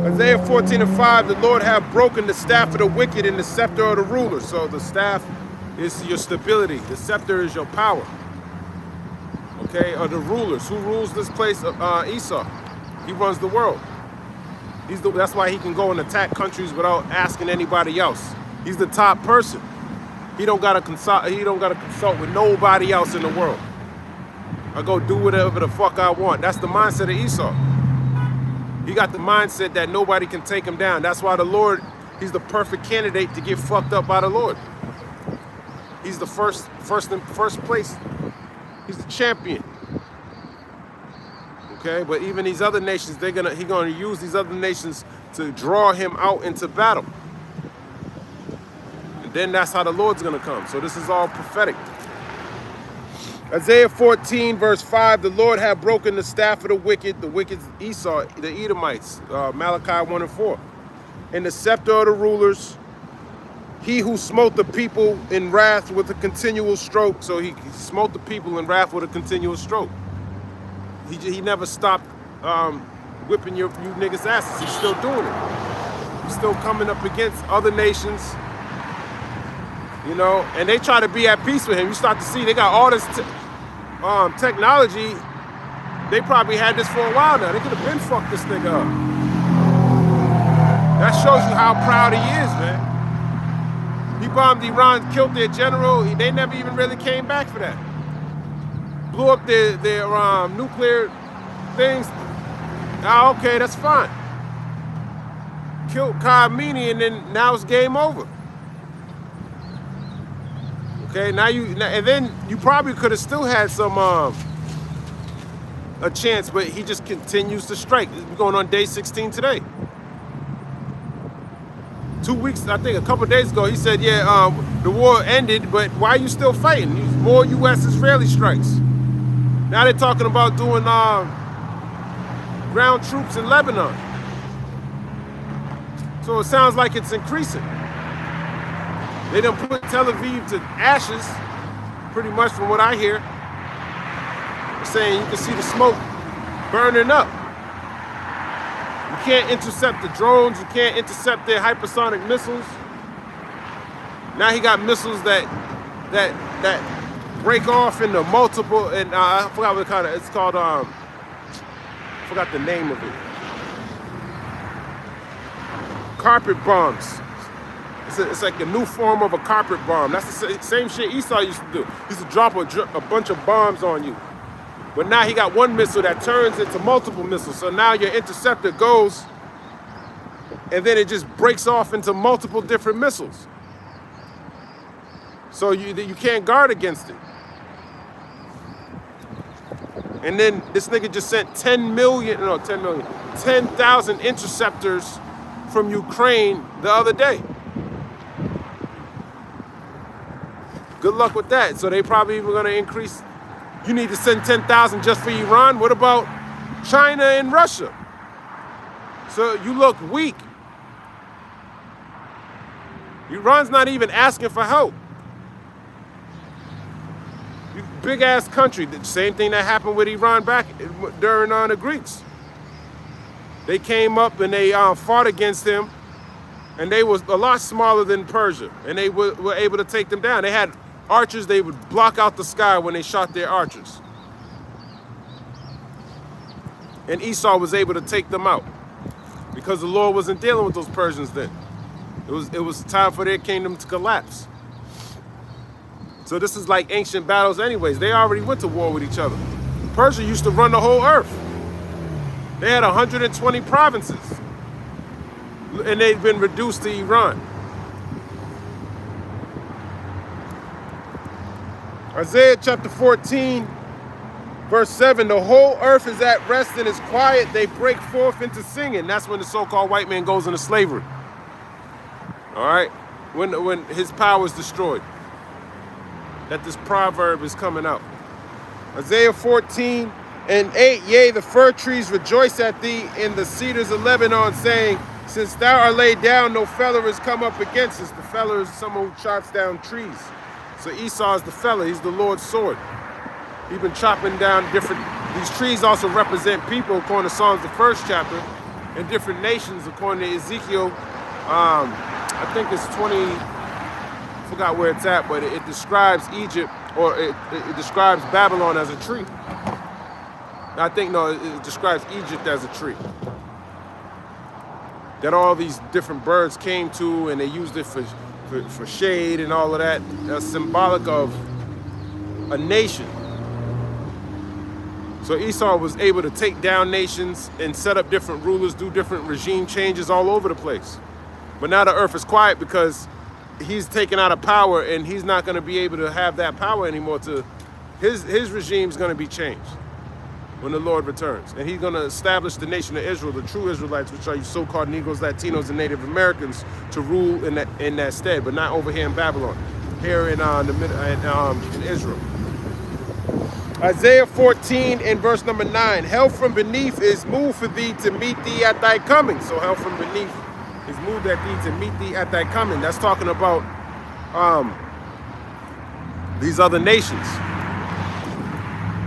Isaiah 14 and 5, the Lord hath broken the staff of the wicked and the scepter of the rulers. So the staff is your stability. The scepter is your power. Okay, or the rulers. Who rules this place? Esau. He runs the world. That's why he can go and attack countries without asking anybody else. He's the top person. He don't gotta consult. He don't gotta consult with nobody else in the world. I go do whatever the fuck I want. That's the mindset of Esau. He got the mindset that nobody can take him down. That's why the Lord, he's the perfect candidate to get fucked up by the Lord. He's the first place. He's the champion. Okay, but even these other nations, he's gonna use these other nations to draw him out into battle. And then that's how the Lord's gonna come. So this is all prophetic. Isaiah 14 verse 5, the Lord hath broken the staff of the wicked Esau, the Edomites, Malachi 1 and 4. And the scepter of the rulers, he who smote the people in wrath with a continual stroke. So he smote the people in wrath with a continual stroke. He never stopped whipping you niggas' asses. He's still doing it. He's still coming up against other nations, you know, and they try to be at peace with him. You start to see they got all this technology. They probably had this for a while now. They could have been fucked this nigga up. That shows you how proud he is, man. He bombed Iran, killed their general. They never even really came back for that. Blew up their nuclear things. Ah, okay, that's fine. Killed Khamenei, and then now it's game over. Okay, and then you probably could have still had some a chance, but he just continues to strike. We're going on day 16 today. 2 weeks, I think a couple of days ago, he said, yeah, the war ended, but why are you still fighting? More U.S. Israeli strikes. Now they're talking about doing ground troops in Lebanon. So it sounds like it's increasing. They done put Tel Aviv to ashes, pretty much from what I hear. They're saying you can see the smoke burning up. You can't intercept the drones. You can't intercept their hypersonic missiles. Now he got missiles that break off into multiple, and I forgot what kind of, it's called, I forgot the name of it. Carpet bombs. It's like a new form of a carpet bomb. That's the same shit Esau used to do. He used to drop a bunch of bombs on you. But now he got one missile that turns into multiple missiles. So now your interceptor goes, and then it just breaks off into multiple different missiles. So you can't guard against it. And then this nigga just sent 10,000 interceptors from Ukraine the other day. Good luck with that. So they probably even gonna increase. You need to send 10,000 just for Iran. What about China and Russia? So you look weak. Iran's not even asking for help. Big ass country. The same thing that happened with Iran back during the Greeks. They came up and they fought against them, and they was a lot smaller than Persia, and they were able to take them down. They had archers. They would block out the sky when they shot their archers, and Esau was able to take them out because the Lord wasn't dealing with those Persians then. It was time for their kingdom to collapse. So this is like ancient battles anyways. They already went to war with each other. Persia used to run the whole earth. They had 120 provinces. And they've been reduced to Iran. Isaiah chapter 14, verse 7, the whole earth is at rest and is quiet. They break forth into singing. That's when the so-called white man goes into slavery. All right? When his power is destroyed. That this proverb is coming out. Isaiah 14 and 8, yea, the fir trees rejoice at thee in the cedars of Lebanon, saying, since thou art laid down, no feller has come up against us. The feller is someone who chops down trees. So Esau is the feller, he's the Lord's sword. He's been chopping down these trees also represent people, according to Psalms, the 1st chapter, and different nations, according to Ezekiel, I think it's 20, forgot where it's at, but it describes Egypt, or it describes Babylon as a tree. I think, no, it describes Egypt as a tree. That all these different birds came to, and they used it for shade and all of that. That's symbolic of a nation. So Esau was able to take down nations and set up different rulers, do different regime changes all over the place. But now the earth is quiet because he's taken out of power, and he's not going to be able to have that power anymore. His regime's going to be changed when the Lord returns. And he's going to establish the nation of Israel, the true Israelites, which are you so-called Negroes, Latinos, and Native Americans, to rule in that stead, but not over here in Babylon, here in Israel. Isaiah 14 and verse number 9, hell from beneath is moved for thee to meet thee at thy coming. So hell from beneath is moved at thee to meet thee at thy coming. That's talking about these other nations.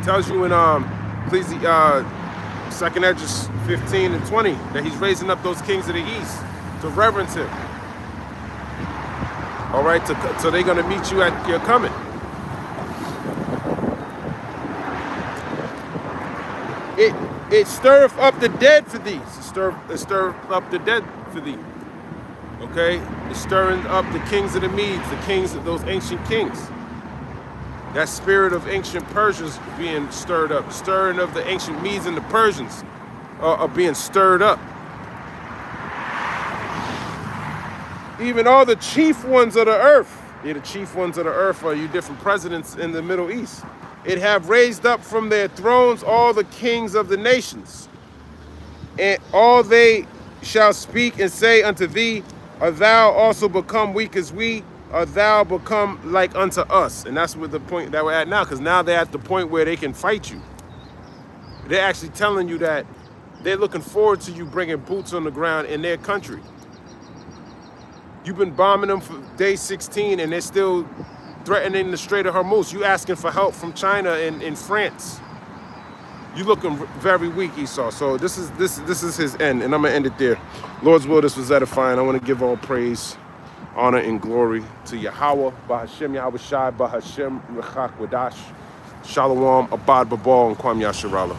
It tells you in Second Esdras 15 and 20 that he's raising up those kings of the east to reverence him. All right, so they're going to meet you at your coming. It stirreth up the dead for thee. It stirreth up the dead for thee. Okay? It's stirring up the kings of the Medes, the kings of those ancient kings. That spirit of ancient Persians being stirred up. The stirring of the ancient Medes and the Persians are being stirred up. Even all the chief ones of the earth. Yeah, the chief ones of the earth are you different presidents in the Middle East. It have raised up from their thrones all the kings of the nations. And all they shall speak and say unto thee, art thou also become weak as we? Art thou become like unto us? And that's what the point that we're at now, because now they're at the point where they can fight you. They're actually telling you that they're looking forward to you bringing boots on the ground in their country. You've been bombing them for day 16, and they're still threatening the Strait of Hormuz. You asking for help from China and in France. You looking very weak, Esau. So this is his end, and I'm gonna end it there. Lord's will, this was edifying. I want to give all praise, honor, and glory to Yahweh, Bahashem Yahweh Shai, Bahashem Rechak Wadash, Shalom, Abad Babal, and Kwam Yasharallah.